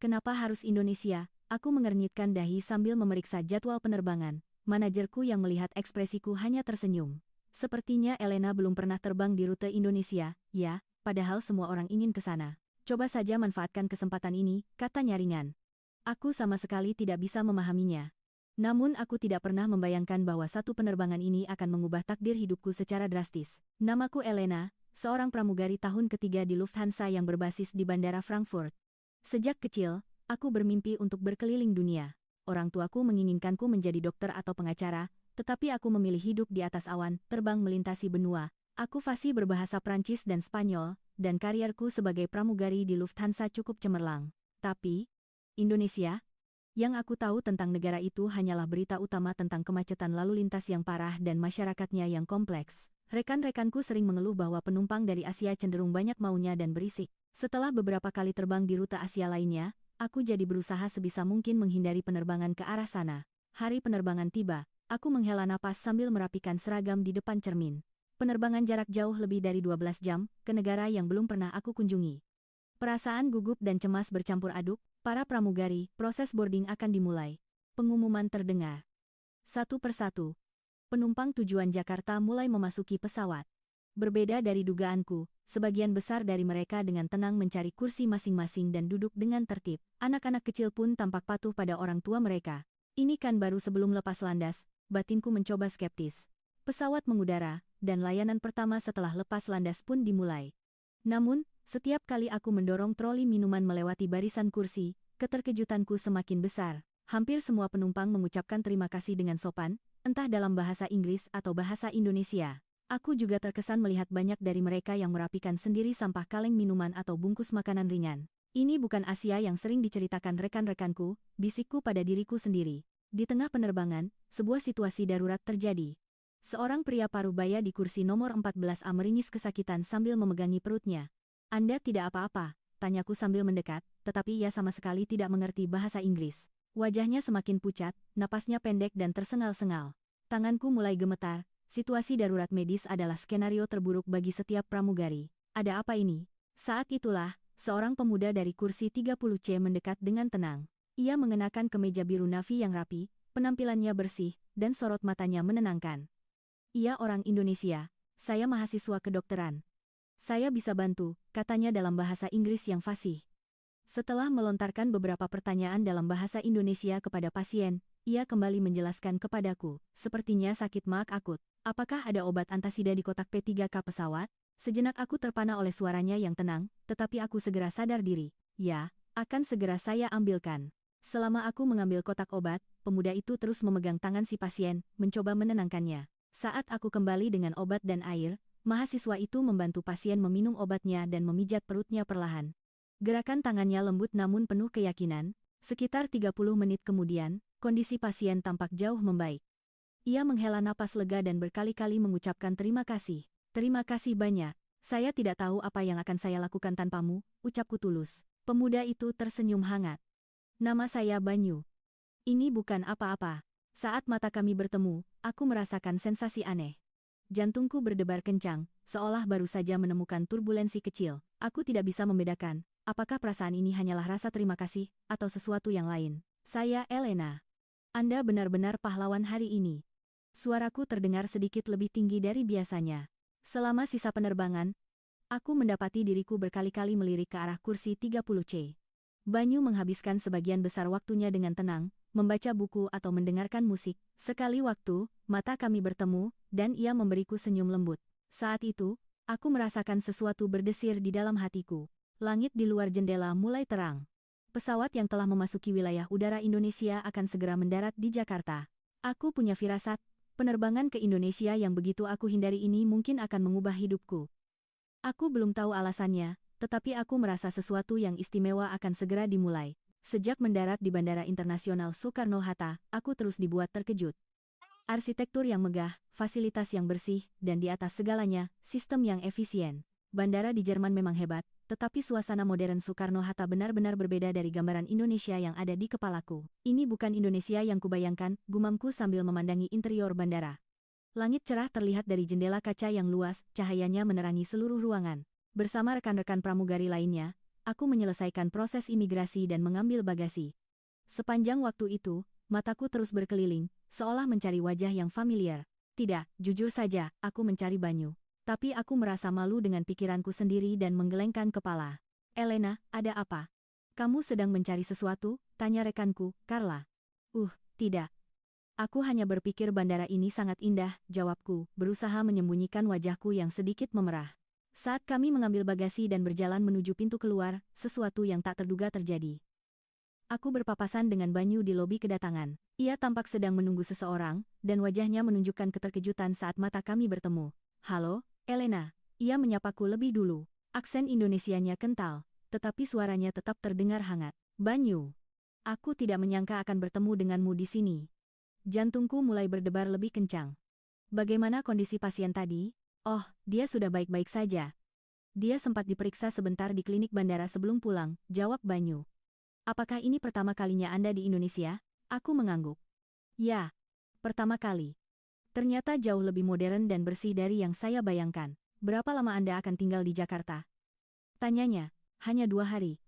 Kenapa harus Indonesia? Aku mengernyitkan dahi sambil memeriksa jadwal penerbangan. Manajerku yang melihat ekspresiku hanya tersenyum. Sepertinya Elena belum pernah terbang di rute Indonesia, ya, padahal semua orang ingin ke sana. Coba saja manfaatkan kesempatan ini, katanya ringan. Aku sama sekali tidak bisa memahaminya. Namun aku tidak pernah membayangkan bahwa satu penerbangan ini akan mengubah takdir hidupku secara drastis. Namaku Elena, seorang pramugari tahun ketiga di Lufthansa yang berbasis di Bandara Frankfurt. Sejak kecil, aku bermimpi untuk berkeliling dunia. Orang tuaku menginginkanku menjadi dokter atau pengacara, tetapi aku memilih hidup di atas awan, terbang melintasi benua. Aku fasih berbahasa Prancis dan Spanyol, dan karierku sebagai pramugari di Lufthansa cukup cemerlang. Tapi, Indonesia? Yang aku tahu tentang negara itu hanyalah berita utama tentang kemacetan lalu lintas yang parah dan masyarakatnya yang kompleks. Rekan-rekanku sering mengeluh bahwa penumpang dari Asia cenderung banyak maunya dan berisik. Setelah beberapa kali terbang di rute Asia lainnya, aku jadi berusaha sebisa mungkin menghindari penerbangan ke arah sana. Hari penerbangan tiba, aku menghela napas sambil merapikan seragam di depan cermin. Penerbangan jarak jauh lebih dari 12 jam, ke negara yang belum pernah aku kunjungi. Perasaan gugup dan cemas bercampur aduk, para pramugari, proses boarding akan dimulai. Pengumuman terdengar. Satu persatu, penumpang tujuan Jakarta mulai memasuki pesawat. Berbeda dari dugaanku, sebagian besar dari mereka dengan tenang mencari kursi masing-masing dan duduk dengan tertib. Anak-anak kecil pun tampak patuh pada orang tua mereka. Ini kan baru sebelum lepas landas, batinku mencoba skeptis. Pesawat mengudara, dan layanan pertama setelah lepas landas pun dimulai. Namun, setiap kali aku mendorong troli minuman melewati barisan kursi, keterkejutanku semakin besar. Hampir semua penumpang mengucapkan terima kasih dengan sopan, entah dalam bahasa Inggris atau bahasa Indonesia. Aku juga terkesan melihat banyak dari mereka yang merapikan sendiri sampah kaleng minuman atau bungkus makanan ringan. Ini bukan Asia yang sering diceritakan rekan-rekanku, bisikku pada diriku sendiri. Di tengah penerbangan, sebuah situasi darurat terjadi. Seorang pria parubaya di kursi nomor 14A meringis kesakitan sambil memegangi perutnya. "Anda tidak apa-apa?" tanyaku sambil mendekat, tetapi ia sama sekali tidak mengerti bahasa Inggris. Wajahnya semakin pucat, napasnya pendek dan tersengal-sengal. Tanganku mulai gemetar. Situasi darurat medis adalah skenario terburuk bagi setiap pramugari. Ada apa ini? Saat itulah, seorang pemuda dari kursi 30C mendekat dengan tenang. Ia mengenakan kemeja biru navy yang rapi, penampilannya bersih, dan sorot matanya menenangkan. "Ia orang Indonesia. Saya mahasiswa kedokteran. Saya bisa bantu," katanya dalam bahasa Inggris yang fasih. Setelah melontarkan beberapa pertanyaan dalam bahasa Indonesia kepada pasien, ia kembali menjelaskan kepadaku, "Sepertinya sakit maag akut. Apakah ada obat antasida di kotak P3K pesawat?" Sejenak aku terpana oleh suaranya yang tenang, tetapi aku segera sadar diri. "Ya, akan segera saya ambilkan." Selama aku mengambil kotak obat, pemuda itu terus memegang tangan si pasien, mencoba menenangkannya. Saat aku kembali dengan obat dan air, mahasiswa itu membantu pasien meminum obatnya dan memijat perutnya perlahan. Gerakan tangannya lembut namun penuh keyakinan. Sekitar 30 menit kemudian, kondisi pasien tampak jauh membaik. Ia menghela napas lega dan berkali-kali mengucapkan terima kasih. "Terima kasih banyak. Saya tidak tahu apa yang akan saya lakukan tanpamu," ucapku tulus. Pemuda itu tersenyum hangat. "Nama saya Banyu. Ini bukan apa-apa." Saat mata kami bertemu, aku merasakan sensasi aneh. Jantungku berdebar kencang, seolah baru saja menemukan turbulensi kecil. Aku tidak bisa membedakan, apakah perasaan ini hanyalah rasa terima kasih, atau sesuatu yang lain. "Saya Elena. Anda benar-benar pahlawan hari ini." Suaraku terdengar sedikit lebih tinggi dari biasanya. Selama sisa penerbangan, aku mendapati diriku berkali-kali melirik ke arah kursi 30C. Banyu menghabiskan sebagian besar waktunya dengan tenang, membaca buku atau mendengarkan musik. Sekali waktu, mata kami bertemu, dan ia memberiku senyum lembut. Saat itu, aku merasakan sesuatu berdesir di dalam hatiku. Langit di luar jendela mulai terang. Pesawat yang telah memasuki wilayah udara Indonesia akan segera mendarat di Jakarta. Aku punya firasat, penerbangan ke Indonesia yang begitu aku hindari ini mungkin akan mengubah hidupku. Aku belum tahu alasannya, tetapi aku merasa sesuatu yang istimewa akan segera dimulai. Sejak mendarat di Bandara Internasional Soekarno-Hatta, aku terus dibuat terkejut. Arsitektur yang megah, fasilitas yang bersih, dan di atas segalanya, sistem yang efisien. Bandara di Jerman memang hebat, tetapi suasana modern Soekarno-Hatta benar-benar berbeda dari gambaran Indonesia yang ada di kepalaku. "Ini bukan Indonesia yang kubayangkan," gumamku sambil memandangi interior bandara. Langit cerah terlihat dari jendela kaca yang luas, cahayanya menerangi seluruh ruangan. Bersama rekan-rekan pramugari lainnya, Aku menyelesaikan proses imigrasi dan mengambil bagasi. Sepanjang waktu itu, mataku terus berkeliling, seolah mencari wajah yang familiar. Tidak, jujur saja, aku mencari Banyu. Tapi aku merasa malu dengan pikiranku sendiri dan menggelengkan kepala. Elena, ada apa? Kamu sedang mencari sesuatu? Tanya rekanku, Carla. Tidak. Aku hanya berpikir bandara ini sangat indah, jawabku, berusaha menyembunyikan wajahku yang sedikit memerah. Saat kami mengambil bagasi dan berjalan menuju pintu keluar, sesuatu yang tak terduga terjadi. Aku berpapasan dengan Banyu di lobi kedatangan. Ia tampak sedang menunggu seseorang, dan wajahnya menunjukkan keterkejutan saat mata kami bertemu. Halo, Elena. Ia menyapaku lebih dulu. Aksen Indonesianya kental, tetapi suaranya tetap terdengar hangat. Banyu. Aku tidak menyangka akan bertemu denganmu di sini. Jantungku mulai berdebar lebih kencang. Bagaimana kondisi pasien tadi? Oh, dia sudah baik-baik saja. Dia sempat diperiksa sebentar di klinik bandara sebelum pulang, jawab Banyu. Apakah ini pertama kalinya Anda di Indonesia? Aku mengangguk. Ya, pertama kali. Ternyata jauh lebih modern dan bersih dari yang saya bayangkan. Berapa lama Anda akan tinggal di Jakarta? Tanyanya, hanya 2 hari.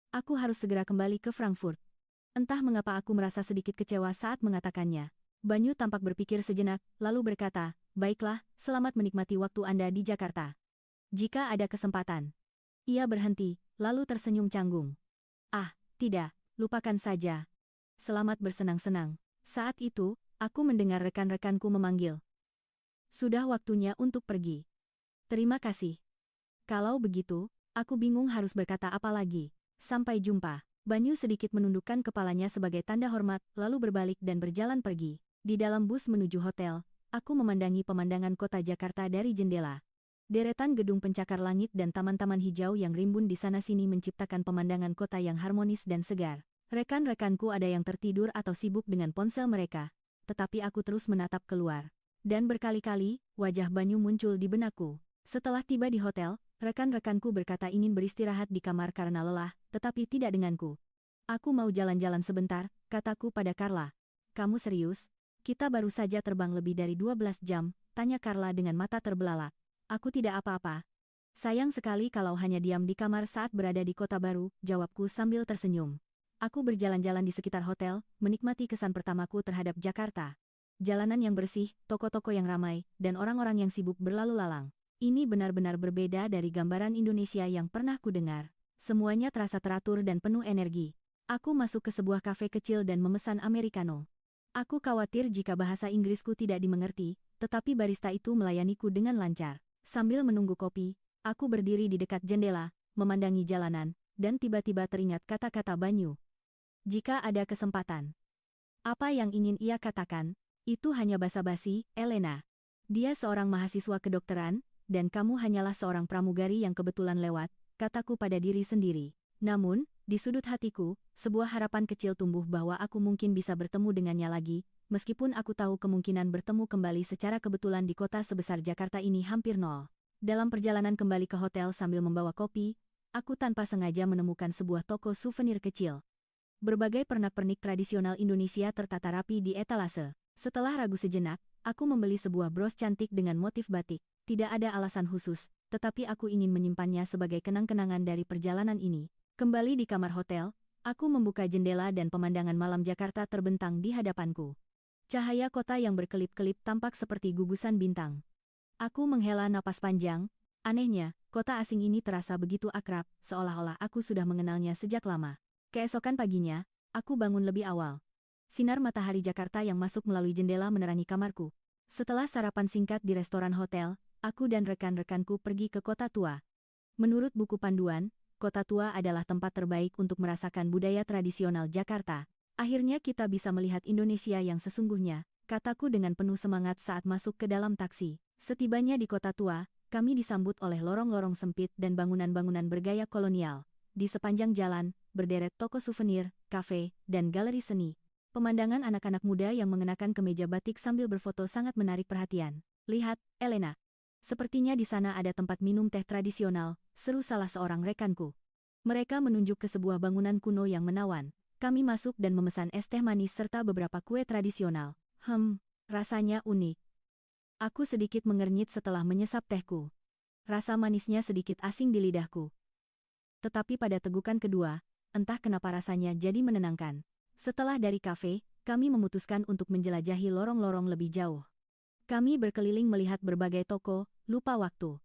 Aku harus segera kembali ke Frankfurt. Entah mengapa aku merasa sedikit kecewa saat mengatakannya. Banyu tampak berpikir sejenak, lalu berkata, baiklah, selamat menikmati waktu Anda di Jakarta. Jika ada kesempatan. Ia berhenti, lalu tersenyum canggung. Ah, tidak, lupakan saja. Selamat bersenang-senang. Saat itu, aku mendengar rekan-rekanku memanggil. Sudah waktunya untuk pergi. Terima kasih. Kalau begitu, aku bingung harus berkata apa lagi. Sampai jumpa. Banyu sedikit menundukkan kepalanya sebagai tanda hormat, lalu berbalik dan berjalan pergi. Di dalam bus menuju hotel, aku memandangi pemandangan kota Jakarta dari jendela. Deretan gedung pencakar langit dan taman-taman hijau yang rimbun di sana-sini menciptakan pemandangan kota yang harmonis dan segar. Rekan-rekanku ada yang tertidur atau sibuk dengan ponsel mereka, tetapi aku terus menatap keluar. Dan berkali-kali, wajah Banyu muncul di benakku. Setelah tiba di hotel, rekan-rekanku berkata ingin beristirahat di kamar karena lelah, tetapi tidak denganku. Aku mau jalan-jalan sebentar, kataku pada Carla. Kamu serius? Kita baru saja terbang lebih dari 12 jam, tanya Carla dengan mata terbelalak. Aku tidak apa-apa. Sayang sekali kalau hanya diam di kamar saat berada di kota baru, jawabku sambil tersenyum. Aku berjalan-jalan di sekitar hotel, menikmati kesan pertamaku terhadap Jakarta. Jalanan yang bersih, toko-toko yang ramai, dan orang-orang yang sibuk berlalu lalang. Ini benar-benar berbeda dari gambaran Indonesia yang pernah kudengar. Semuanya terasa teratur dan penuh energi. Aku masuk ke sebuah kafe kecil dan memesan americano. Aku khawatir jika bahasa Inggrisku tidak dimengerti, tetapi barista itu melayaniku dengan lancar. Sambil menunggu kopi, aku berdiri di dekat jendela, memandangi jalanan, dan tiba-tiba teringat kata-kata Banyu. Jika ada kesempatan. Apa yang ingin ia katakan? Itu hanya basa-basi, Elena. Dia seorang mahasiswa kedokteran, dan kamu hanyalah seorang pramugari yang kebetulan lewat, kataku pada diri sendiri. Namun, di sudut hatiku, sebuah harapan kecil tumbuh bahwa aku mungkin bisa bertemu dengannya lagi, meskipun aku tahu kemungkinan bertemu kembali secara kebetulan di kota sebesar Jakarta ini hampir nol. Dalam perjalanan kembali ke hotel sambil membawa kopi, aku tanpa sengaja menemukan sebuah toko souvenir kecil. Berbagai pernak-pernik tradisional Indonesia tertata rapi di etalase. Setelah ragu sejenak, aku membeli sebuah bros cantik dengan motif batik. Tidak ada alasan khusus, tetapi aku ingin menyimpannya sebagai kenang-kenangan dari perjalanan ini. Kembali di kamar hotel, aku membuka jendela dan pemandangan malam Jakarta terbentang di hadapanku. Cahaya kota yang berkelip-kelip tampak seperti gugusan bintang. Aku menghela napas panjang. Anehnya, kota asing ini terasa begitu akrab, seolah-olah aku sudah mengenalnya sejak lama. Keesokan paginya, aku bangun lebih awal. Sinar matahari Jakarta yang masuk melalui jendela menerangi kamarku. Setelah sarapan singkat di restoran hotel, aku dan rekan-rekanku pergi ke Kota Tua. Menurut buku panduan, Kota Tua adalah tempat terbaik untuk merasakan budaya tradisional Jakarta. Akhirnya kita bisa melihat Indonesia yang sesungguhnya, kataku dengan penuh semangat saat masuk ke dalam taksi. Setibanya di Kota Tua, kami disambut oleh lorong-lorong sempit dan bangunan-bangunan bergaya kolonial. Di sepanjang jalan, berderet toko souvenir, kafe, dan galeri seni. Pemandangan anak-anak muda yang mengenakan kemeja batik sambil berfoto sangat menarik perhatian. Lihat, Elena. Sepertinya di sana ada tempat minum teh tradisional, seru salah seorang rekanku. Mereka menunjuk ke sebuah bangunan kuno yang menawan. Kami masuk dan memesan es teh manis serta beberapa kue tradisional. Rasanya unik. Aku sedikit mengernyit setelah menyesap tehku. Rasa manisnya sedikit asing di lidahku. tetapi pada tegukan kedua, entah kenapa rasanya jadi menenangkan. Setelah dari kafe, kami memutuskan untuk menjelajahi lorong-lorong lebih jauh. Kami berkeliling melihat berbagai toko, lupa waktu.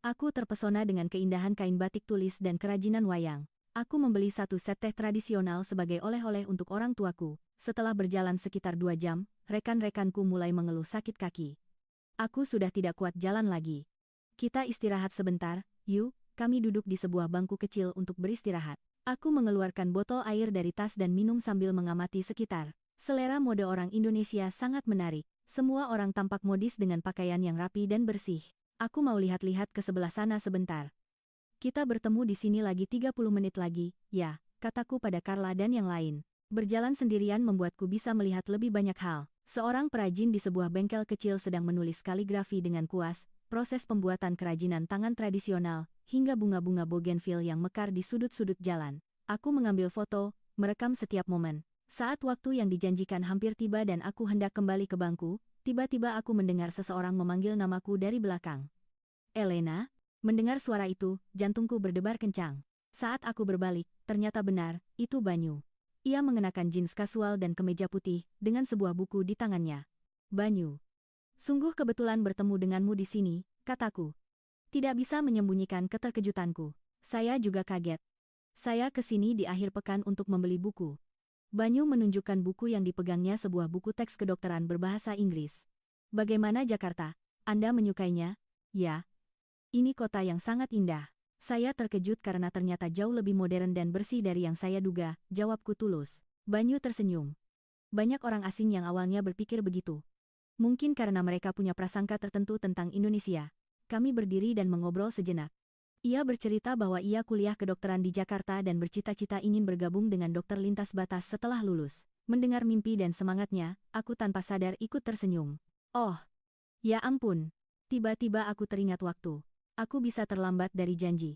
Aku terpesona dengan keindahan kain batik tulis dan kerajinan wayang. Aku membeli satu set teh tradisional sebagai oleh-oleh untuk orang tuaku. Setelah berjalan sekitar 2 jam, rekan-rekanku mulai mengeluh sakit kaki. Aku sudah tidak kuat jalan lagi. Kita istirahat sebentar, yuk, kami duduk di sebuah bangku kecil untuk beristirahat. Aku mengeluarkan botol air dari tas dan minum sambil mengamati sekitar. Selera mode orang Indonesia sangat menarik. Semua orang tampak modis dengan pakaian yang rapi dan bersih. Aku mau lihat-lihat ke sebelah sana sebentar. Kita bertemu di sini lagi 30 menit lagi, ya, kataku pada Carla dan yang lain. Berjalan sendirian membuatku bisa melihat lebih banyak hal. Seorang perajin di sebuah bengkel kecil sedang menulis kaligrafi dengan kuas, proses pembuatan kerajinan tangan tradisional, hingga bunga-bunga bougainville yang mekar di sudut-sudut jalan. Aku mengambil foto, merekam setiap momen. Saat waktu yang dijanjikan hampir tiba dan aku hendak kembali ke bangku, tiba-tiba aku mendengar seseorang memanggil namaku dari belakang. Elena? Mendengar suara itu, jantungku berdebar kencang. Saat aku berbalik, ternyata benar, itu Banyu. Ia mengenakan jeans kasual dan kemeja putih, dengan sebuah buku di tangannya. Banyu. Sungguh kebetulan bertemu denganmu di sini, kataku. Tidak bisa menyembunyikan keterkejutanku. Saya juga kaget. Saya ke sini di akhir pekan untuk membeli buku. Banyu menunjukkan buku yang dipegangnya, sebuah buku teks kedokteran berbahasa Inggris. Bagaimana Jakarta? Anda menyukainya? Ya. Ini kota yang sangat indah. Saya terkejut karena ternyata jauh lebih modern dan bersih dari yang saya duga, jawabku tulus. Banyu tersenyum. Banyak orang asing yang awalnya berpikir begitu. Mungkin karena mereka punya prasangka tertentu tentang Indonesia. Kami berdiri dan mengobrol sejenak. Ia bercerita bahwa ia kuliah kedokteran di Jakarta dan bercita-cita ingin bergabung dengan dokter lintas batas setelah lulus. Mendengar mimpi dan semangatnya, aku tanpa sadar ikut tersenyum. Oh, ya ampun. Tiba-tiba aku teringat waktu. Aku bisa terlambat dari janji.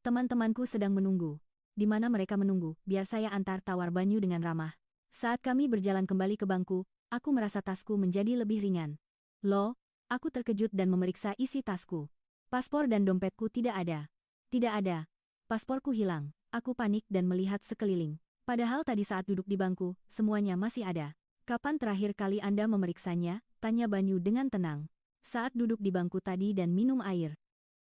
Teman-temanku sedang menunggu. Di mana mereka menunggu, biar saya antar, tawar Banyu dengan ramah. Saat kami berjalan kembali ke bangku, aku merasa tasku menjadi lebih ringan. Loh, aku terkejut dan memeriksa isi tasku. Paspor dan dompetku tidak ada. Tidak ada. Pasporku hilang. Aku panik dan melihat sekeliling. Padahal tadi saat duduk di bangku, semuanya masih ada. Kapan terakhir kali Anda memeriksanya? Tanya Banyu dengan tenang. Saat duduk di bangku tadi dan minum air.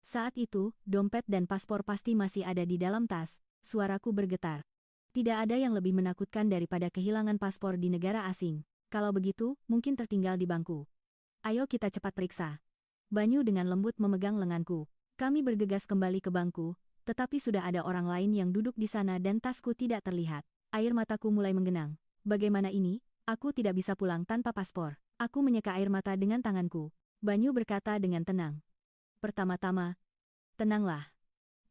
Saat itu, dompet dan paspor pasti masih ada di dalam tas. Suaraku bergetar. Tidak ada yang lebih menakutkan daripada kehilangan paspor di negara asing. Kalau begitu, mungkin tertinggal di bangku. Ayo kita cepat periksa. Banyu dengan lembut memegang lenganku. Kami bergegas kembali ke bangku, tetapi sudah ada orang lain yang duduk di sana dan tasku tidak terlihat. Air mataku mulai menggenang. Bagaimana ini? Aku tidak bisa pulang tanpa paspor. Aku menyeka air mata dengan tanganku. Banyu berkata dengan tenang. Pertama-tama, tenanglah.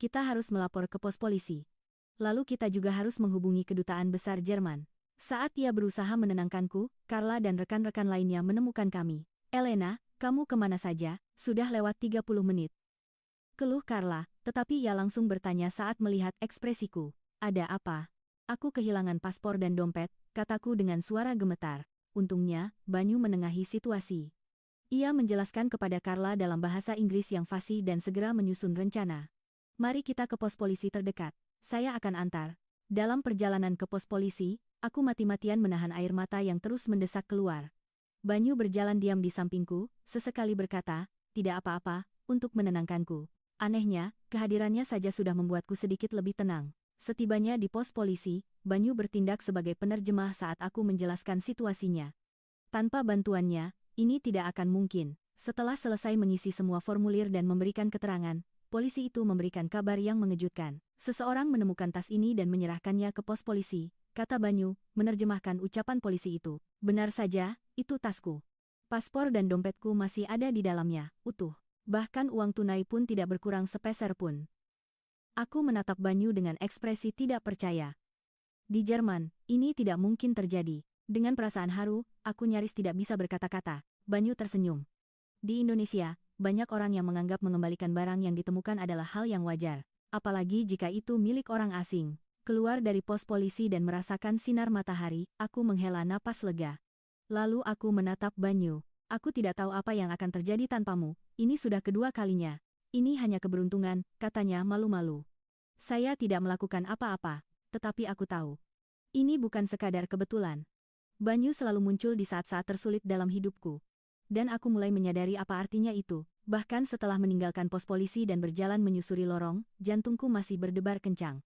Kita harus melapor ke pos polisi. Lalu kita juga harus menghubungi kedutaan besar Jerman. Saat ia berusaha menenangkanku, Carla dan rekan-rekan lainnya menemukan kami. Elena, kamu kemana saja? Sudah lewat 30 menit. Keluh Carla, tetapi ia langsung bertanya saat melihat ekspresiku. Ada apa? Aku kehilangan paspor dan dompet, kataku dengan suara gemetar. Untungnya, Banyu menengahi situasi. Ia menjelaskan kepada Carla dalam bahasa Inggris yang fasih dan segera menyusun rencana. Mari kita ke pos polisi terdekat. Saya akan antar. Dalam perjalanan ke pos polisi, aku mati-matian menahan air mata yang terus mendesak keluar. Banyu berjalan diam di sampingku, sesekali berkata, tidak apa-apa, untuk menenangkanku. Anehnya, kehadirannya saja sudah membuatku sedikit lebih tenang. Setibanya di pos polisi, Banyu bertindak sebagai penerjemah saat aku menjelaskan situasinya. Tanpa bantuannya, ini tidak akan mungkin. Setelah selesai mengisi semua formulir dan memberikan keterangan, polisi itu memberikan kabar yang mengejutkan. Seseorang menemukan tas ini dan menyerahkannya ke pos polisi, kata Banyu, menerjemahkan ucapan polisi itu. Benar saja, itu tasku. Paspor dan dompetku masih ada di dalamnya, utuh. Bahkan uang tunai pun tidak berkurang sepeser pun. Aku menatap Banyu dengan ekspresi tidak percaya. Di Jerman, ini tidak mungkin terjadi. Dengan perasaan haru, aku nyaris tidak bisa berkata-kata. Banyu tersenyum. Di Indonesia, banyak orang yang menganggap mengembalikan barang yang ditemukan adalah hal yang wajar. Apalagi jika itu milik orang asing. Keluar dari pos polisi dan merasakan sinar matahari, aku menghela napas lega. Lalu aku menatap Banyu. Aku tidak tahu apa yang akan terjadi tanpamu. Ini sudah kedua kalinya. Ini hanya keberuntungan, katanya malu-malu. Saya tidak melakukan apa-apa, tetapi aku tahu. Ini bukan sekadar kebetulan. Banyu selalu muncul di saat-saat tersulit dalam hidupku. Dan aku mulai menyadari apa artinya itu. Bahkan setelah meninggalkan pos polisi dan berjalan menyusuri lorong, jantungku masih berdebar kencang.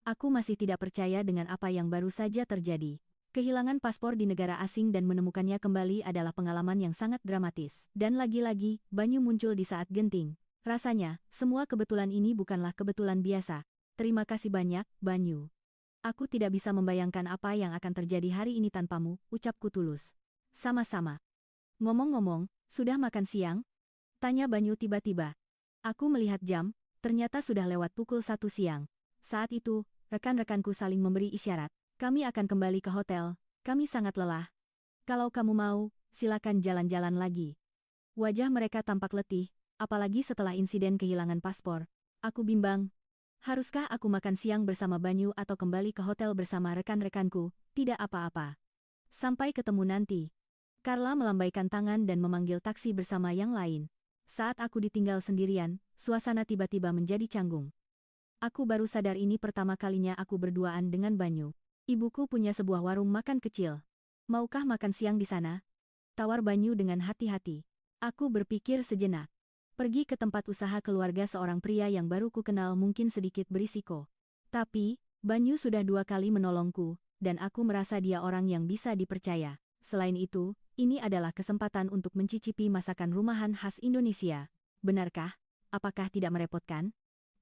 Aku masih tidak percaya dengan apa yang baru saja terjadi. Kehilangan paspor di negara asing dan menemukannya kembali adalah pengalaman yang sangat dramatis. Dan lagi-lagi, Banyu muncul di saat genting. Rasanya, semua kebetulan ini bukanlah kebetulan biasa. Terima kasih banyak, Banyu. Aku tidak bisa membayangkan apa yang akan terjadi hari ini tanpamu, ucapku tulus. Sama-sama. Ngomong-ngomong, sudah makan siang? Tanya Banyu tiba-tiba. Aku melihat jam, ternyata sudah lewat pukul 1 siang. Saat itu, rekan-rekanku saling memberi isyarat. Kami akan kembali ke hotel, kami sangat lelah. Kalau kamu mau, silakan jalan-jalan lagi. Wajah mereka tampak letih, apalagi setelah insiden kehilangan paspor. Aku bimbang. Haruskah aku makan siang bersama Banyu atau kembali ke hotel bersama rekan-rekanku? Tidak apa-apa. Sampai ketemu nanti. Carla melambaikan tangan dan memanggil taksi bersama yang lain. Saat aku ditinggal sendirian, suasana tiba-tiba menjadi canggung. Aku baru sadar ini pertama kalinya aku berduaan dengan Banyu. Ibuku punya sebuah warung makan kecil. Maukah makan siang di sana? Tawar Banyu dengan hati-hati. Aku berpikir sejenak. Pergi ke tempat usaha keluarga seorang pria yang baru ku kenal mungkin sedikit berisiko. Tapi, Banyu sudah 2 kali menolongku, dan aku merasa dia orang yang bisa dipercaya. Selain itu, ini adalah kesempatan untuk mencicipi masakan rumahan khas Indonesia. Benarkah? Apakah tidak merepotkan?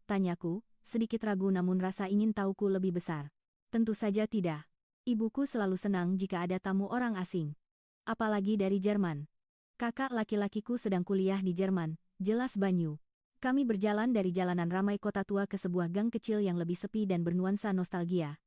Tanyaku, sedikit ragu namun rasa ingin tahuku lebih besar. Tentu saja tidak. Ibuku selalu senang jika ada tamu orang asing. Apalagi dari Jerman. Kakak laki-lakiku sedang kuliah di Jerman, jelas Banyu. Kami berjalan dari jalanan ramai kota tua ke sebuah gang kecil yang lebih sepi dan bernuansa nostalgia.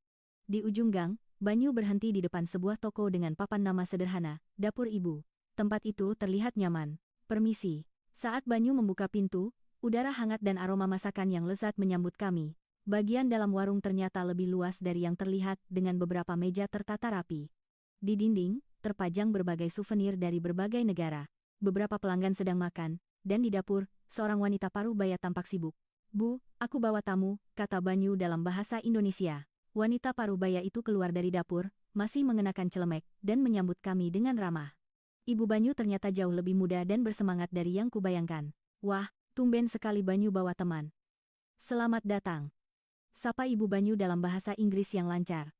Di ujung gang, Banyu berhenti di depan sebuah toko dengan papan nama sederhana, Dapur Ibu. Tempat itu terlihat nyaman. Permisi. Saat Banyu membuka pintu, udara hangat dan aroma masakan yang lezat menyambut kami. Bagian dalam warung ternyata lebih luas dari yang terlihat dengan beberapa meja tertata rapi. Di dinding, terpajang berbagai souvenir dari berbagai negara. Beberapa pelanggan sedang makan, dan di dapur, seorang wanita parubaya tampak sibuk. Bu, aku bawa tamu, kata Banyu dalam bahasa Indonesia. Wanita parubaya itu keluar dari dapur, masih mengenakan celemek, dan menyambut kami dengan ramah. Ibu Banyu ternyata jauh lebih muda dan bersemangat dari yang kubayangkan. Wah, tumben sekali Banyu bawa teman. Selamat datang. Sapa Ibu Banyu dalam bahasa Inggris yang lancar.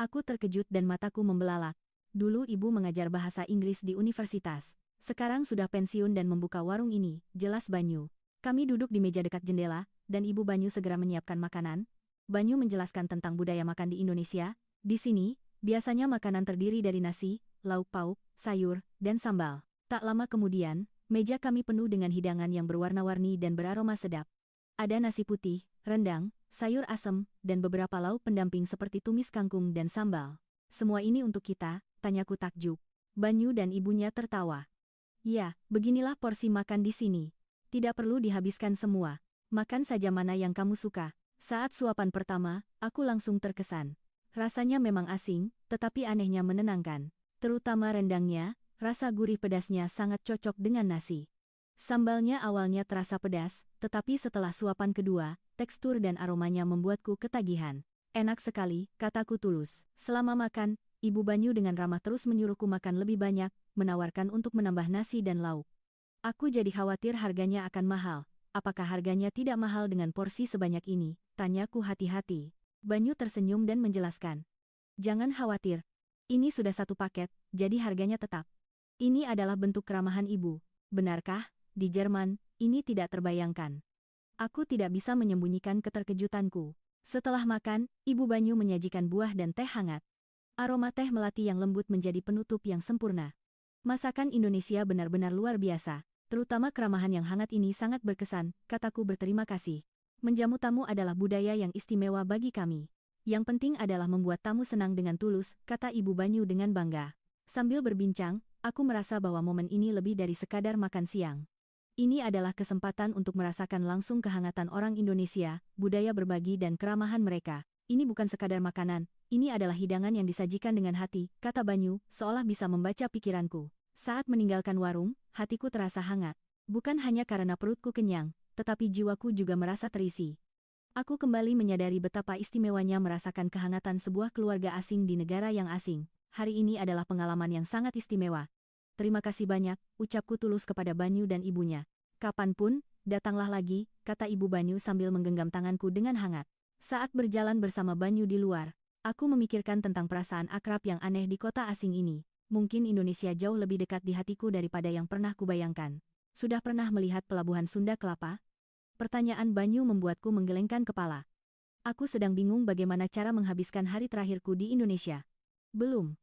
Aku terkejut dan mataku membelalak. Dulu ibu mengajar bahasa Inggris di universitas. Sekarang sudah pensiun dan membuka warung ini, jelas Banyu. Kami duduk di meja dekat jendela, dan Ibu Banyu segera menyiapkan makanan. Banyu menjelaskan tentang budaya makan di Indonesia. Di sini, biasanya makanan terdiri dari nasi, lauk pauk, sayur, dan sambal. Tak lama kemudian, meja kami penuh dengan hidangan yang berwarna-warni dan beraroma sedap. Ada nasi putih, rendang, sayur asem, dan beberapa lauk pendamping seperti tumis kangkung dan sambal. Semua ini untuk kita, tanyaku takjub. Banyu dan ibunya tertawa. Ya, beginilah porsi makan di sini. Tidak perlu dihabiskan semua. Makan saja mana yang kamu suka. Saat suapan pertama, aku langsung terkesan. Rasanya memang asing, tetapi anehnya menenangkan. Terutama rendangnya, rasa gurih pedasnya sangat cocok dengan nasi. Sambalnya awalnya terasa pedas, tetapi setelah suapan kedua, tekstur dan aromanya membuatku ketagihan. Enak sekali, kataku tulus. Selama makan, Ibu Banyu dengan ramah terus menyuruhku makan lebih banyak, menawarkan untuk menambah nasi dan lauk. Aku jadi khawatir harganya akan mahal. Apakah harganya tidak mahal dengan porsi sebanyak ini? Tanyaku hati-hati. Banyu tersenyum dan menjelaskan. Jangan khawatir. Ini sudah satu paket, jadi harganya tetap. Ini adalah bentuk keramahan ibu. Benarkah? Di Jerman, ini tidak terbayangkan. Aku tidak bisa menyembunyikan keterkejutanku. Setelah makan, Ibu Banyu menyajikan buah dan teh hangat. Aroma teh melati yang lembut menjadi penutup yang sempurna. Masakan Indonesia benar-benar luar biasa, terutama keramahan yang hangat ini sangat berkesan, kataku berterima kasih. Menjamu tamu adalah budaya yang istimewa bagi kami. Yang penting adalah membuat tamu senang dengan tulus, kata Ibu Banyu dengan bangga. Sambil berbincang, aku merasa bahwa momen ini lebih dari sekadar makan siang. Ini adalah kesempatan untuk merasakan langsung kehangatan orang Indonesia, budaya berbagi dan keramahan mereka. Ini bukan sekadar makanan, ini adalah hidangan yang disajikan dengan hati, kata Banyu, seolah bisa membaca pikiranku. Saat meninggalkan warung, hatiku terasa hangat. Bukan hanya karena perutku kenyang, tetapi jiwaku juga merasa terisi. Aku kembali menyadari betapa istimewanya merasakan kehangatan sebuah keluarga asing di negara yang asing. Hari ini adalah pengalaman yang sangat istimewa. Terima kasih banyak, ucapku tulus kepada Banyu dan ibunya. Kapanpun, datanglah lagi, kata Ibu Banyu sambil menggenggam tanganku dengan hangat. Saat berjalan bersama Banyu di luar, aku memikirkan tentang perasaan akrab yang aneh di kota asing ini. Mungkin Indonesia jauh lebih dekat di hatiku daripada yang pernah kubayangkan. Sudah pernah melihat pelabuhan Sunda Kelapa? Pertanyaan Banyu membuatku menggelengkan kepala. Aku sedang bingung bagaimana cara menghabiskan hari terakhirku di Indonesia. Belum.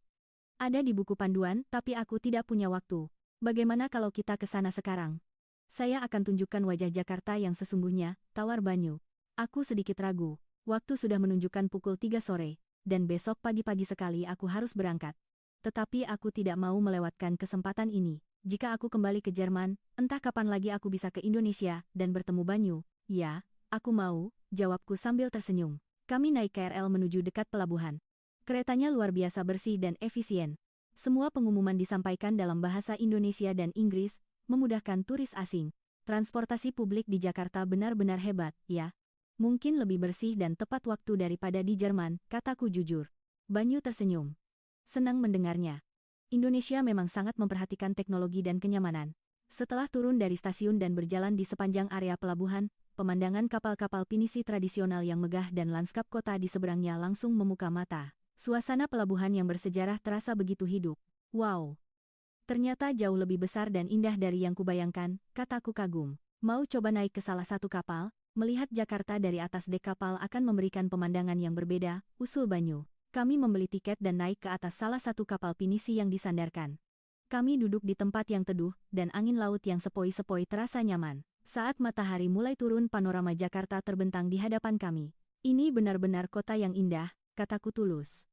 Ada di buku panduan, tapi aku tidak punya waktu. Bagaimana kalau kita ke sana sekarang? Saya akan tunjukkan wajah Jakarta yang sesungguhnya, tawar Banyu. Aku sedikit ragu. Waktu sudah menunjukkan pukul 3 sore, dan besok pagi-pagi sekali aku harus berangkat. Tetapi aku tidak mau melewatkan kesempatan ini. Jika aku kembali ke Jerman, entah kapan lagi aku bisa ke Indonesia dan bertemu Banyu. Ya, aku mau, jawabku sambil tersenyum. Kami naik KRL menuju dekat pelabuhan. Keretanya luar biasa bersih dan efisien. Semua pengumuman disampaikan dalam bahasa Indonesia dan Inggris, memudahkan turis asing. Transportasi publik di Jakarta benar-benar hebat, ya. Mungkin lebih bersih dan tepat waktu daripada di Jerman, kataku jujur. Banyu tersenyum. Senang mendengarnya. Indonesia memang sangat memperhatikan teknologi dan kenyamanan. Setelah turun dari stasiun dan berjalan di sepanjang area pelabuhan, pemandangan kapal-kapal pinisi tradisional yang megah dan lanskap kota di seberangnya langsung membuka mata. Suasana pelabuhan yang bersejarah terasa begitu hidup. Wow! Ternyata jauh lebih besar dan indah dari yang kubayangkan, kataku kagum. Mau coba naik ke salah satu kapal? Melihat Jakarta dari atas dek kapal akan memberikan pemandangan yang berbeda, usul Banyu. Kami membeli tiket dan naik ke atas salah satu kapal pinisi yang disandarkan. Kami duduk di tempat yang teduh, dan angin laut yang sepoi-sepoi terasa nyaman. Saat matahari mulai turun, panorama Jakarta terbentang di hadapan kami. Ini benar-benar kota yang indah, kataku tulus.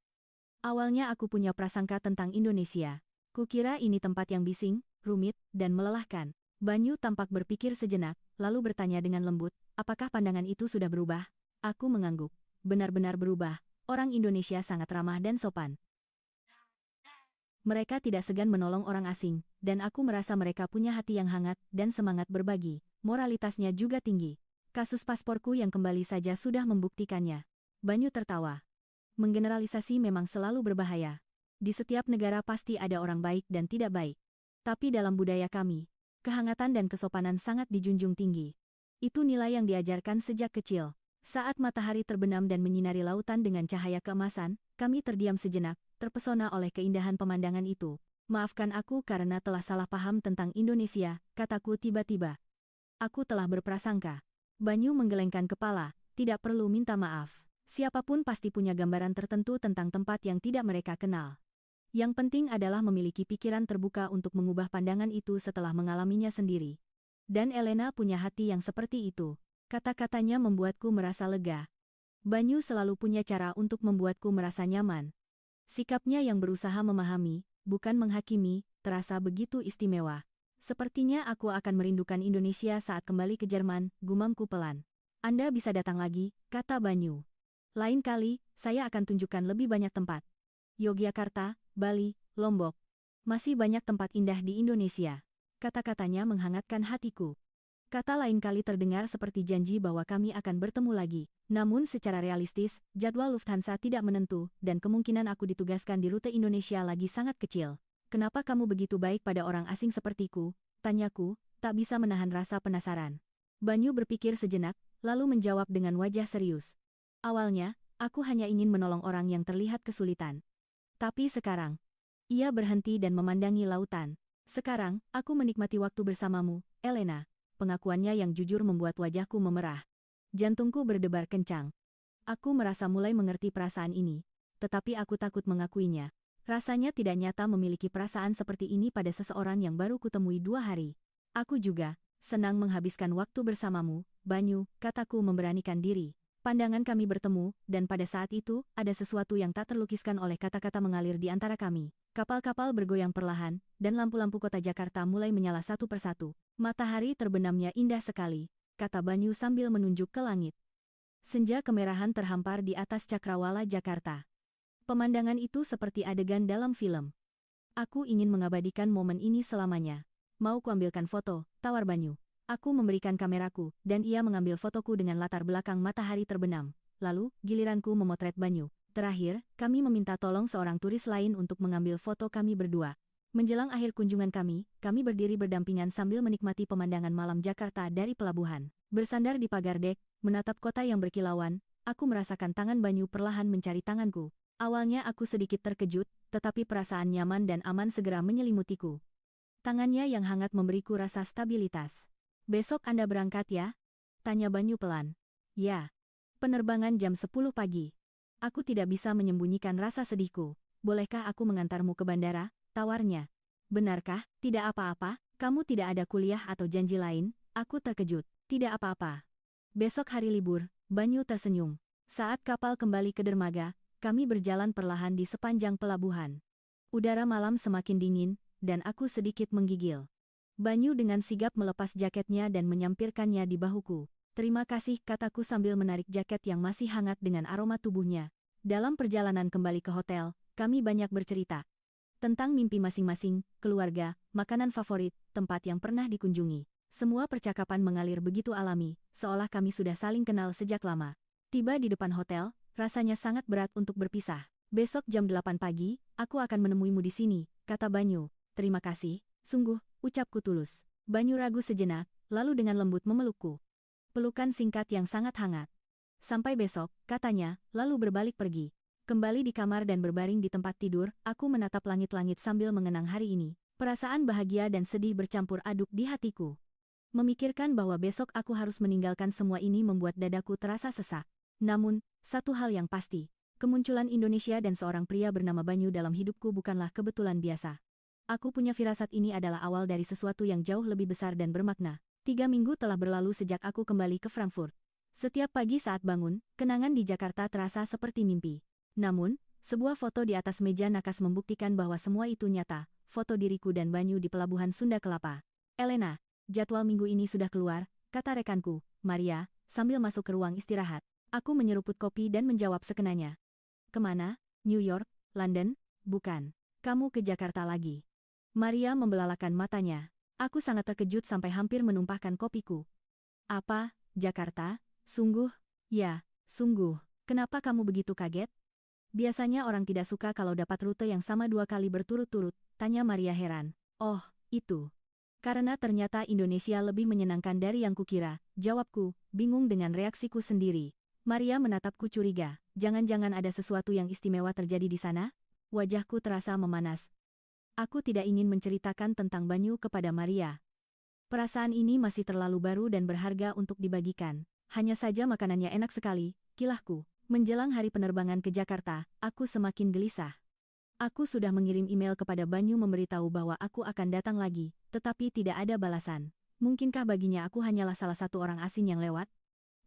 Awalnya aku punya prasangka tentang Indonesia. Kukira ini tempat yang bising, rumit, dan melelahkan. Banyu tampak berpikir sejenak, lalu bertanya dengan lembut, apakah pandangan itu sudah berubah? Aku mengangguk. Benar-benar berubah. Orang Indonesia sangat ramah dan sopan. Mereka tidak segan menolong orang asing, dan aku merasa mereka punya hati yang hangat dan semangat berbagi. Moralitasnya juga tinggi. Kasus pasporku yang kembali saja sudah membuktikannya. Banyu tertawa. Menggeneralisasi memang selalu berbahaya. Di setiap negara pasti ada orang baik dan tidak baik. Tapi dalam budaya kami, kehangatan dan kesopanan sangat dijunjung tinggi. Itu nilai yang diajarkan sejak kecil. Saat matahari terbenam dan menyinari lautan dengan cahaya keemasan, kami terdiam sejenak, terpesona oleh keindahan pemandangan itu. Maafkan aku karena telah salah paham tentang Indonesia, kataku tiba-tiba. Aku telah berprasangka. Banyu menggelengkan kepala, tidak perlu minta maaf. Siapapun pasti punya gambaran tertentu tentang tempat yang tidak mereka kenal. Yang penting adalah memiliki pikiran terbuka untuk mengubah pandangan itu setelah mengalaminya sendiri. Dan Elena punya hati yang seperti itu. Kata-katanya membuatku merasa lega. Banyu selalu punya cara untuk membuatku merasa nyaman. Sikapnya yang berusaha memahami, bukan menghakimi, terasa begitu istimewa. Sepertinya aku akan merindukan Indonesia saat kembali ke Jerman, gumamku pelan. Anda bisa datang lagi, kata Banyu. Lain kali, saya akan tunjukkan lebih banyak tempat. Yogyakarta, Bali, Lombok. Masih banyak tempat indah di Indonesia. Kata-katanya menghangatkan hatiku. Kata lain kali terdengar seperti janji bahwa kami akan bertemu lagi. Namun secara realistis, jadwal Lufthansa tidak menentu, dan kemungkinan aku ditugaskan di rute Indonesia lagi sangat kecil. Kenapa kamu begitu baik pada orang asing sepertiku? Tanyaku, tak bisa menahan rasa penasaran. Banyu berpikir sejenak, lalu menjawab dengan wajah serius. Awalnya, aku hanya ingin menolong orang yang terlihat kesulitan. Tapi sekarang, ia berhenti dan memandangi lautan. Sekarang, aku menikmati waktu bersamamu, Elena. Pengakuannya yang jujur membuat wajahku memerah. Jantungku berdebar kencang. Aku merasa mulai mengerti perasaan ini, tetapi aku takut mengakuinya. Rasanya tidak nyata memiliki perasaan seperti ini pada seseorang yang baru kutemui 2 hari. Aku juga senang menghabiskan waktu bersamamu, Banyu, kataku memberanikan diri. Pandangan kami bertemu, dan pada saat itu, ada sesuatu yang tak terlukiskan oleh kata-kata mengalir di antara kami. Kapal-kapal bergoyang perlahan, dan lampu-lampu kota Jakarta mulai menyala satu persatu. Matahari terbenamnya indah sekali, kata Banyu sambil menunjuk ke langit. Senja kemerahan terhampar di atas cakrawala Jakarta. Pemandangan itu seperti adegan dalam film. Aku ingin mengabadikan momen ini selamanya. Mau kuambilkan foto, tawar Banyu. Aku memberikan kameraku, dan ia mengambil fotoku dengan latar belakang matahari terbenam. Lalu, giliranku memotret Banyu. Terakhir, kami meminta tolong seorang turis lain untuk mengambil foto kami berdua. Menjelang akhir kunjungan kami berdiri berdampingan sambil menikmati pemandangan malam Jakarta dari pelabuhan. Bersandar di pagar dek, menatap kota yang berkilauan, aku merasakan tangan Banyu perlahan mencari tanganku. Awalnya aku sedikit terkejut, tetapi perasaan nyaman dan aman segera menyelimutiku. Tangannya yang hangat memberiku rasa stabilitas. "Besok Anda berangkat ya?" tanya Banyu pelan. "Ya." "Penerbangan jam 10 pagi." Aku tidak bisa menyembunyikan rasa sedihku. "Bolehkah aku mengantarmu ke bandara?" tawarnya. "Benarkah? Tidak apa-apa, kamu tidak ada kuliah atau janji lain?" Aku terkejut. "Tidak apa-apa. Besok hari libur." Banyu tersenyum. Saat kapal kembali ke dermaga, kami berjalan perlahan di sepanjang pelabuhan. Udara malam semakin dingin, dan aku sedikit menggigil. Banyu dengan sigap melepas jaketnya dan menyampirkannya di bahuku. "Terima kasih," kataku sambil menarik jaket yang masih hangat dengan aroma tubuhnya. Dalam perjalanan kembali ke hotel, kami banyak bercerita tentang mimpi masing-masing, keluarga, makanan favorit, tempat yang pernah dikunjungi. Semua percakapan mengalir begitu alami, seolah kami sudah saling kenal sejak lama. Tiba di depan hotel, rasanya sangat berat untuk berpisah. "Besok jam 8 pagi, aku akan menemuimu di sini," kata Banyu. "Terima kasih, sungguh," ucapku tulus. Banyu ragu sejenak, lalu dengan lembut memelukku. Pelukan singkat yang sangat hangat. "Sampai besok," katanya, lalu berbalik pergi. Kembali di kamar dan berbaring di tempat tidur, aku menatap langit-langit sambil mengenang hari ini. Perasaan bahagia dan sedih bercampur aduk di hatiku. Memikirkan bahwa besok aku harus meninggalkan semua ini membuat dadaku terasa sesak. Namun, satu hal yang pasti, kemunculan Indonesia dan seorang pria bernama Banyu dalam hidupku bukanlah kebetulan biasa. Aku punya firasat ini adalah awal dari sesuatu yang jauh lebih besar dan bermakna. 3 minggu telah berlalu sejak aku kembali ke Frankfurt. Setiap pagi saat bangun, kenangan di Jakarta terasa seperti mimpi. Namun, sebuah foto di atas meja nakas membuktikan bahwa semua itu nyata, foto diriku dan Banyu di pelabuhan Sunda Kelapa. "Elena, jadwal minggu ini sudah keluar," kata rekanku, Maria, sambil masuk ke ruang istirahat. Aku menyeruput kopi dan menjawab sekenanya. "Kemana? New York? London?" "Bukan. Kamu ke Jakarta lagi." Maria membelalakan matanya. Aku sangat terkejut sampai hampir menumpahkan kopiku. "Apa? Jakarta? Sungguh?" "Ya, sungguh. Kenapa kamu begitu kaget?" "Biasanya orang tidak suka kalau dapat rute yang sama 2 kali berturut-turut," tanya Maria heran. "Oh, itu. Karena ternyata Indonesia lebih menyenangkan dari yang kukira," jawabku, bingung dengan reaksiku sendiri. Maria menatapku curiga. "Jangan-jangan ada sesuatu yang istimewa terjadi di sana?" Wajahku terasa memanas. Aku tidak ingin menceritakan tentang Banyu kepada Maria. Perasaan ini masih terlalu baru dan berharga untuk dibagikan. Hanya saja makanannya enak sekali, kilahku. Menjelang hari penerbangan ke Jakarta, aku semakin gelisah. Aku sudah mengirim email kepada Banyu memberitahu bahwa aku akan datang lagi, tetapi tidak ada balasan. Mungkinkah baginya aku hanyalah salah satu orang asing yang lewat?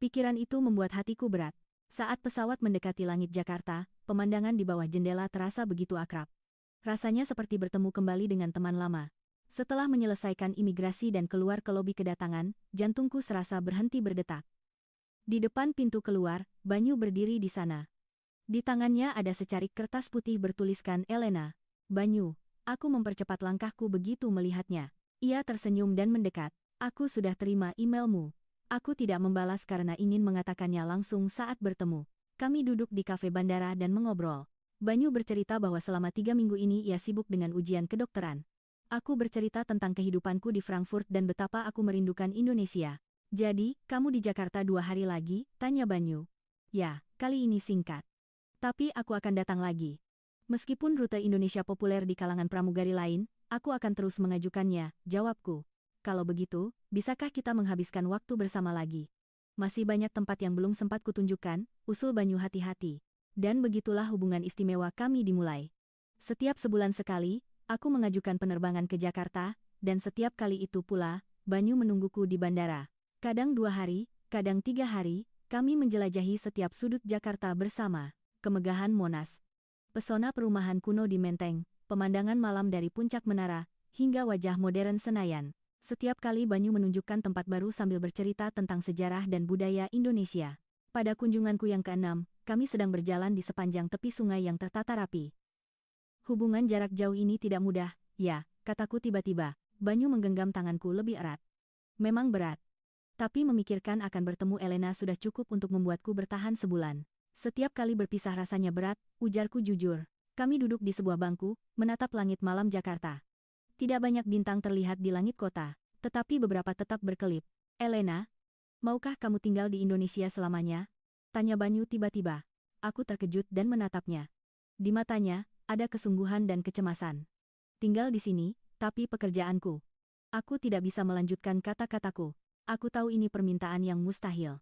Pikiran itu membuat hatiku berat. Saat pesawat mendekati langit Jakarta, pemandangan di bawah jendela terasa begitu akrab. Rasanya seperti bertemu kembali dengan teman lama. Setelah menyelesaikan imigrasi dan keluar ke lobi kedatangan, jantungku serasa berhenti berdetak. Di depan pintu keluar, Banyu berdiri di sana. Di tangannya ada secarik kertas putih bertuliskan Elena. "Banyu." Aku mempercepat langkahku begitu melihatnya. Ia tersenyum dan mendekat. "Aku sudah terima emailmu." Aku tidak membalas karena ingin mengatakannya langsung saat bertemu. Kami duduk di kafe bandara dan mengobrol. Banyu bercerita bahwa selama 3 minggu ini ia sibuk dengan ujian kedokteran. Aku bercerita tentang kehidupanku di Frankfurt dan betapa aku merindukan Indonesia. "Jadi, kamu di Jakarta 2 hari lagi?" tanya Banyu. "Ya, kali ini singkat. Tapi aku akan datang lagi. Meskipun rute Indonesia populer di kalangan pramugari lain, aku akan terus mengajukannya," jawabku. "Kalau begitu, bisakah kita menghabiskan waktu bersama lagi?" "Masih banyak tempat yang belum sempat kutunjukkan," usul Banyu hati-hati. Dan begitulah hubungan istimewa kami dimulai. Setiap sebulan sekali, aku mengajukan penerbangan ke Jakarta, dan setiap kali itu pula, Banyu menungguku di bandara. Kadang 2 hari, kadang 3 hari, kami menjelajahi setiap sudut Jakarta bersama. Kemegahan Monas, pesona perumahan kuno di Menteng, pemandangan malam dari puncak menara, hingga wajah modern Senayan. Setiap kali Banyu menunjukkan tempat baru sambil bercerita tentang sejarah dan budaya Indonesia. Pada kunjunganku yang ke-6, kami sedang berjalan di sepanjang tepi sungai yang tertata rapi. "Hubungan jarak jauh ini tidak mudah, ya," kataku tiba-tiba. Banyu menggenggam tanganku lebih erat. Memang berat. Tapi memikirkan akan bertemu Elena sudah cukup untuk membuatku bertahan sebulan. Setiap kali berpisah rasanya berat, ujarku jujur. Kami duduk di sebuah bangku, menatap langit malam Jakarta. Tidak banyak bintang terlihat di langit kota, tetapi beberapa tetap berkelip. Elena, maukah kamu tinggal di Indonesia selamanya? Tanya Banyu tiba-tiba. Aku terkejut dan menatapnya. Di matanya, ada kesungguhan dan kecemasan. Tinggal di sini, tapi pekerjaanku. Aku tidak bisa melanjutkan kata-kataku. Aku tahu ini permintaan yang mustahil.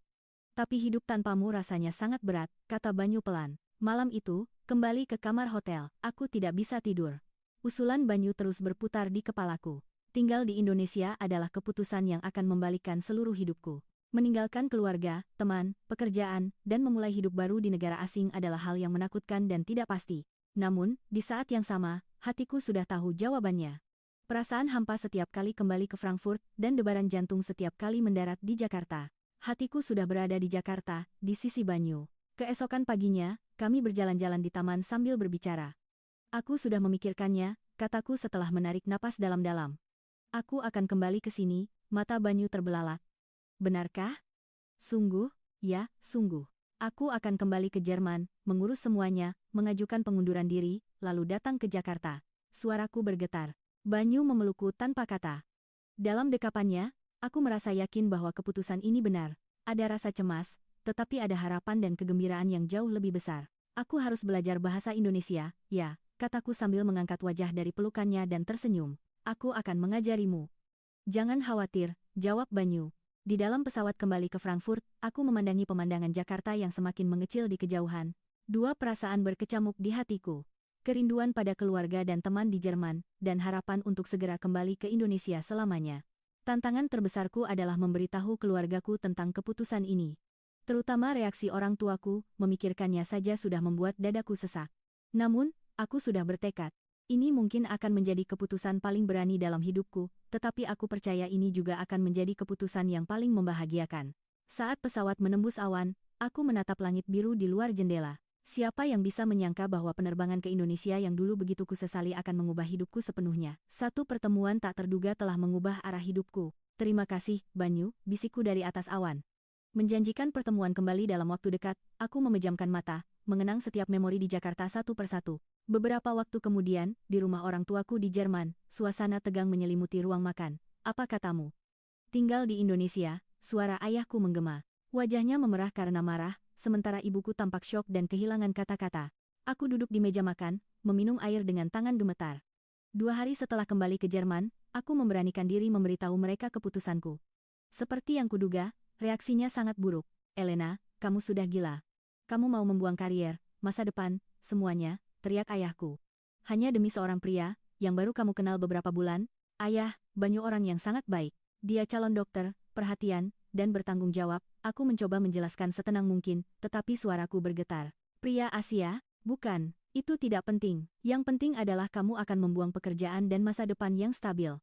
Tapi hidup tanpamu rasanya sangat berat, kata Banyu pelan. Malam itu, kembali ke kamar hotel, aku tidak bisa tidur. Usulan Banyu terus berputar di kepalaku. Tinggal di Indonesia adalah keputusan yang akan membalikkan seluruh hidupku. Meninggalkan keluarga, teman, pekerjaan, dan memulai hidup baru di negara asing adalah hal yang menakutkan dan tidak pasti. Namun, di saat yang sama, hatiku sudah tahu jawabannya. Perasaan hampa setiap kali kembali ke Frankfurt, dan debaran jantung setiap kali mendarat di Jakarta. Hatiku sudah berada di Jakarta, di sisi Banyu. Keesokan paginya, kami berjalan-jalan di taman sambil berbicara. Aku sudah memikirkannya, kataku setelah menarik napas dalam-dalam. Aku akan kembali ke sini, mata Banyu terbelalak. Benarkah? Sungguh? Ya, sungguh. Aku akan kembali ke Jerman, mengurus semuanya, mengajukan pengunduran diri, lalu datang ke Jakarta. Suaraku bergetar. Banyu memelukku tanpa kata. Dalam dekapannya, aku merasa yakin bahwa keputusan ini benar. Ada rasa cemas, tetapi ada harapan dan kegembiraan yang jauh lebih besar. Aku harus belajar bahasa Indonesia, ya, kataku sambil mengangkat wajah dari pelukannya dan tersenyum. Aku akan mengajarimu. Jangan khawatir, jawab Banyu. Di dalam pesawat kembali ke Frankfurt, aku memandangi pemandangan Jakarta yang semakin mengecil di kejauhan. Dua perasaan berkecamuk di hatiku. Kerinduan pada keluarga dan teman di Jerman, dan harapan untuk segera kembali ke Indonesia selamanya. Tantangan terbesarku adalah memberitahu keluargaku tentang keputusan ini. Terutama reaksi orang tuaku, memikirkannya saja sudah membuat dadaku sesak. Namun, aku sudah bertekad. Ini mungkin akan menjadi keputusan paling berani dalam hidupku, tetapi aku percaya ini juga akan menjadi keputusan yang paling membahagiakan. Saat pesawat menembus awan, aku menatap langit biru di luar jendela. Siapa yang bisa menyangka bahwa penerbangan ke Indonesia yang dulu begitu kusesali akan mengubah hidupku sepenuhnya. Satu pertemuan tak terduga telah mengubah arah hidupku. Terima kasih, Banyu, bisikku dari atas awan. Menjanjikan pertemuan kembali dalam waktu dekat, aku memejamkan mata, mengenang setiap memori di Jakarta satu persatu. Beberapa waktu kemudian, di rumah orang tuaku di Jerman, suasana tegang menyelimuti ruang makan. Apa katamu? Tinggal di Indonesia, suara ayahku menggema. Wajahnya memerah karena marah, sementara ibuku tampak syok dan kehilangan kata-kata. Aku duduk di meja makan, meminum air dengan tangan gemetar. 2 hari setelah kembali ke Jerman, aku memberanikan diri memberitahu mereka keputusanku. Seperti yang kuduga, reaksinya sangat buruk. Elena, kamu sudah gila. Kamu mau membuang karier, masa depan, semuanya, teriak ayahku. Hanya demi seorang pria, yang baru kamu kenal beberapa bulan. Ayah, Banyu orang yang sangat baik. Dia calon dokter, perhatian, dan bertanggung jawab. Aku mencoba menjelaskan setenang mungkin, tetapi suaraku bergetar. Pria Asia? Bukan, itu tidak penting. Yang penting adalah kamu akan membuang pekerjaan dan masa depan yang stabil.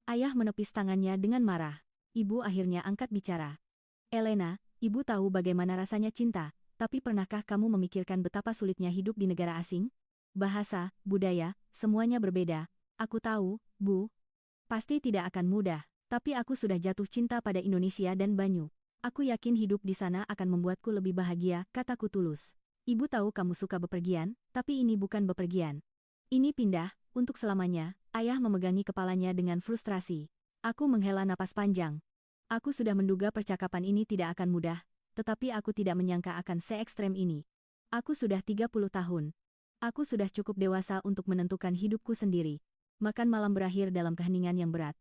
Ayah menepis tangannya dengan marah. Ibu akhirnya angkat bicara. Elena, ibu tahu bagaimana rasanya cinta, tapi pernahkah kamu memikirkan betapa sulitnya hidup di negara asing? Bahasa, budaya, semuanya berbeda. Aku tahu, Bu. Pasti tidak akan mudah. Tapi aku sudah jatuh cinta pada Indonesia dan Banyu. Aku yakin hidup di sana akan membuatku lebih bahagia, kataku tulus. Ibu tahu kamu suka bepergian, tapi ini bukan bepergian. Ini pindah, untuk selamanya. Ayah memegangi kepalanya dengan frustrasi. Aku menghela napas panjang. Aku sudah menduga percakapan ini tidak akan mudah, tetapi aku tidak menyangka akan se-ekstrem ini. Aku sudah 30 tahun. Aku sudah cukup dewasa untuk menentukan hidupku sendiri. Makan malam berakhir dalam keheningan yang berat.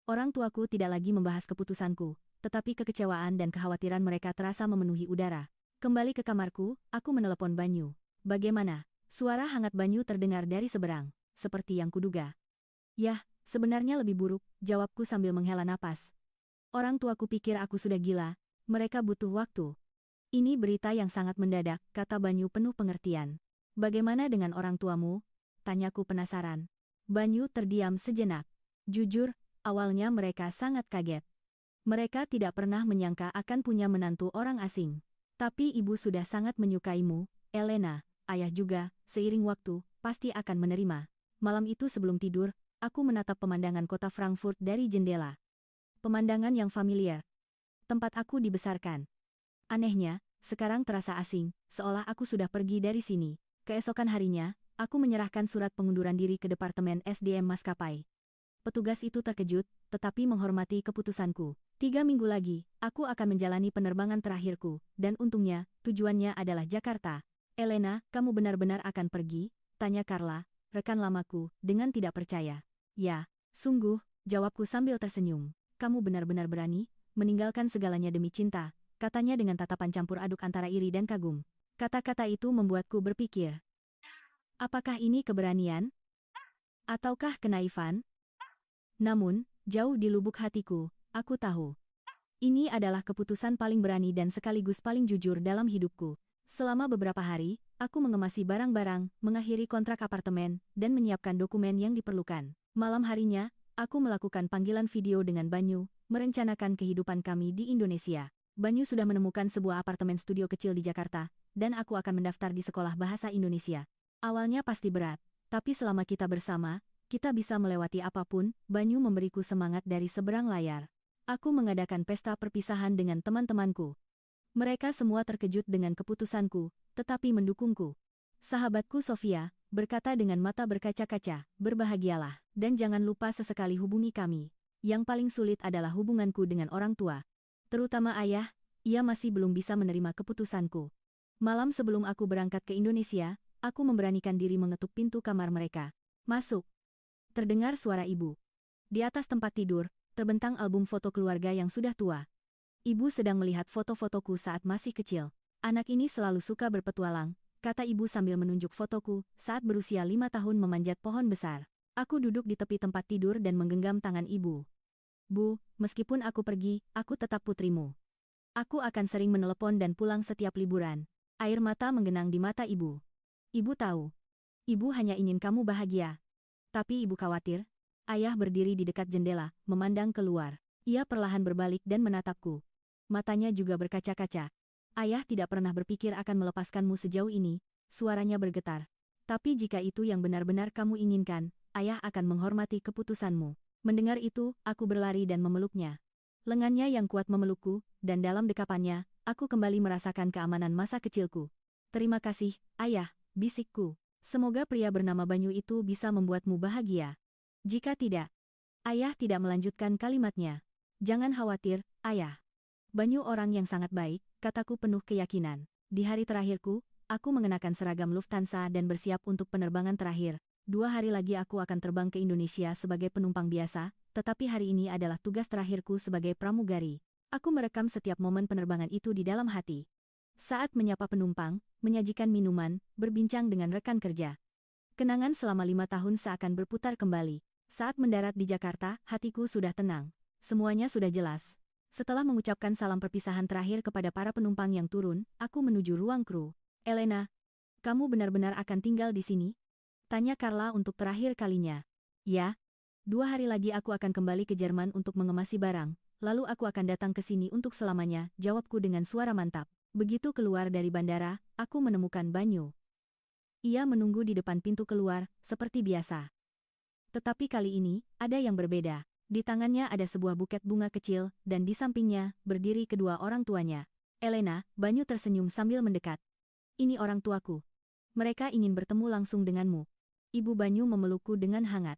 Orang tuaku tidak lagi membahas keputusanku, tetapi kekecewaan dan kekhawatiran mereka terasa memenuhi udara. Kembali ke kamarku, aku menelepon Banyu. Bagaimana? Suara hangat Banyu terdengar dari seberang, seperti yang kuduga. Yah, sebenarnya lebih buruk, jawabku sambil menghela napas. Orang tuaku pikir aku sudah gila, mereka butuh waktu. Ini berita yang sangat mendadak, kata Banyu penuh pengertian. Bagaimana dengan orang tuamu? Tanyaku penasaran. Banyu terdiam sejenak. Jujur, awalnya mereka sangat kaget. Mereka tidak pernah menyangka akan punya menantu orang asing. Tapi ibu sudah sangat menyukaimu, Elena. Ayah juga, seiring waktu, pasti akan menerima. Malam itu sebelum tidur, aku menatap pemandangan kota Frankfurt dari jendela. Pemandangan yang familiar. Tempat aku dibesarkan. Anehnya, sekarang terasa asing, seolah aku sudah pergi dari sini. Keesokan harinya, aku menyerahkan surat pengunduran diri ke Departemen SDM Maskapai. Petugas itu terkejut, tetapi menghormati keputusanku. 3 minggu lagi, aku akan menjalani penerbangan terakhirku, dan untungnya, tujuannya adalah Jakarta. Elena, kamu benar-benar akan pergi? Tanya Carla, rekan lamaku, dengan tidak percaya. Ya, sungguh, jawabku sambil tersenyum. Kamu benar-benar berani, meninggalkan segalanya demi cinta, katanya dengan tatapan campur aduk antara iri dan kagum. Kata-kata itu membuatku berpikir. Apakah ini keberanian? Ataukah kenaifan? Namun, jauh di lubuk hatiku, aku tahu. Ini adalah keputusan paling berani dan sekaligus paling jujur dalam hidupku. Selama beberapa hari, aku mengemasi barang-barang, mengakhiri kontrak apartemen, dan menyiapkan dokumen yang diperlukan. Malam harinya, aku melakukan panggilan video dengan Banyu, merencanakan kehidupan kami di Indonesia. Banyu sudah menemukan sebuah apartemen studio kecil di Jakarta, dan aku akan mendaftar di sekolah bahasa Indonesia. Awalnya pasti berat, tapi selama kita bersama, kita bisa melewati apapun. Banyu memberiku semangat dari seberang layar. Aku mengadakan pesta perpisahan dengan teman-temanku. Mereka semua terkejut dengan keputusanku, tetapi mendukungku. Sahabatku Sofia berkata dengan mata berkaca-kaca, berbahagialah, dan jangan lupa sesekali hubungi kami. Yang paling sulit adalah hubunganku dengan orang tua. Terutama ayah, ia masih belum bisa menerima keputusanku. Malam sebelum aku berangkat ke Indonesia, aku memberanikan diri mengetuk pintu kamar mereka. Masuk. Terdengar suara ibu. Di atas tempat tidur, terbentang album foto keluarga yang sudah tua. Ibu sedang melihat foto-fotoku saat masih kecil. Anak ini selalu suka berpetualang, kata ibu sambil menunjuk fotoku saat berusia 5 tahun memanjat pohon besar. Aku duduk di tepi tempat tidur dan menggenggam tangan ibu. Bu, meskipun aku pergi, aku tetap putrimu. Aku akan sering menelepon dan pulang setiap liburan. Air mata menggenang di mata ibu. Ibu tahu. Ibu hanya ingin kamu bahagia. Tapi ibu khawatir. Ayah berdiri di dekat jendela, memandang keluar. Ia perlahan berbalik dan menatapku. Matanya juga berkaca-kaca. Ayah tidak pernah berpikir akan melepaskanmu sejauh ini, suaranya bergetar. Tapi jika itu yang benar-benar kamu inginkan, ayah akan menghormati keputusanmu. Mendengar itu, aku berlari dan memeluknya. Lengannya yang kuat memelukku, dan dalam dekapannya, aku kembali merasakan keamanan masa kecilku. Terima kasih, ayah, bisikku. Semoga pria bernama Banyu itu bisa membuatmu bahagia. Jika tidak, ayah tidak melanjutkan kalimatnya. Jangan khawatir, ayah. Banyu orang yang sangat baik, kataku penuh keyakinan. Di hari terakhirku, aku mengenakan seragam Lufthansa dan bersiap untuk penerbangan terakhir. 2 hari lagi aku akan terbang ke Indonesia sebagai penumpang biasa, tetapi hari ini adalah tugas terakhirku sebagai pramugari. Aku merekam setiap momen penerbangan itu di dalam hati. Saat menyapa penumpang, menyajikan minuman, berbincang dengan rekan kerja. Kenangan selama 5 tahun seakan berputar kembali. Saat mendarat di Jakarta, hatiku sudah tenang. Semuanya sudah jelas. Setelah mengucapkan salam perpisahan terakhir kepada para penumpang yang turun, aku menuju ruang kru. Elena, kamu benar-benar akan tinggal di sini? Tanya Carla untuk terakhir kalinya. Ya. 2 hari lagi aku akan kembali ke Jerman untuk mengemasi barang, lalu aku akan datang ke sini untuk selamanya, jawabku dengan suara mantap. Begitu keluar dari bandara, aku menemukan Banyu. Ia menunggu di depan pintu keluar, seperti biasa. Tetapi kali ini, ada yang berbeda. Di tangannya ada sebuah buket bunga kecil, dan di sampingnya, berdiri kedua orang tuanya. Elena, Banyu tersenyum sambil mendekat. Ini orang tuaku. Mereka ingin bertemu langsung denganmu. Ibu Banyu memelukku dengan hangat.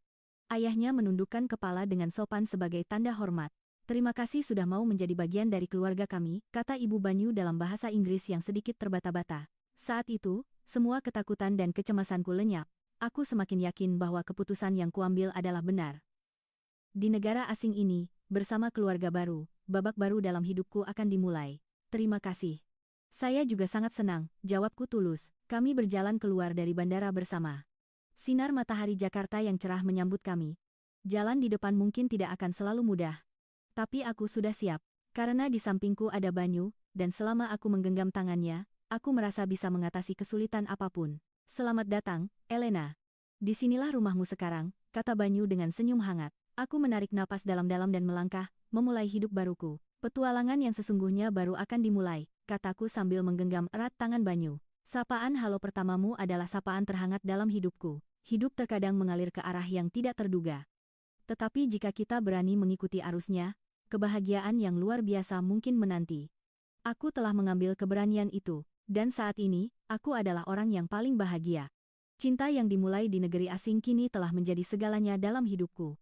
Ayahnya menundukkan kepala dengan sopan sebagai tanda hormat. Terima kasih sudah mau menjadi bagian dari keluarga kami, kata Ibu Banyu dalam bahasa Inggris yang sedikit terbata-bata. Saat itu, semua ketakutan dan kecemasanku lenyap. Aku semakin yakin bahwa keputusan yang kuambil adalah benar. Di negara asing ini, bersama keluarga baru, babak baru dalam hidupku akan dimulai. Terima kasih. Saya juga sangat senang, jawabku tulus. Kami berjalan keluar dari bandara bersama. Sinar matahari Jakarta yang cerah menyambut kami. Jalan di depan mungkin tidak akan selalu mudah. Tapi aku sudah siap, karena di sampingku ada Banyu, dan selama aku menggenggam tangannya, aku merasa bisa mengatasi kesulitan apapun. Selamat datang, Elena. Disinilah rumahmu sekarang, kata Banyu dengan senyum hangat. Aku menarik napas dalam-dalam dan melangkah, memulai hidup baruku. Petualangan yang sesungguhnya baru akan dimulai, kataku sambil menggenggam erat tangan Banyu. Sapaan halo pertamamu adalah sapaan terhangat dalam hidupku. Hidup terkadang mengalir ke arah yang tidak terduga. Tetapi jika kita berani mengikuti arusnya, kebahagiaan yang luar biasa mungkin menanti. Aku telah mengambil keberanian itu, dan saat ini, aku adalah orang yang paling bahagia. Cinta yang dimulai di negeri asing kini telah menjadi segalanya dalam hidupku.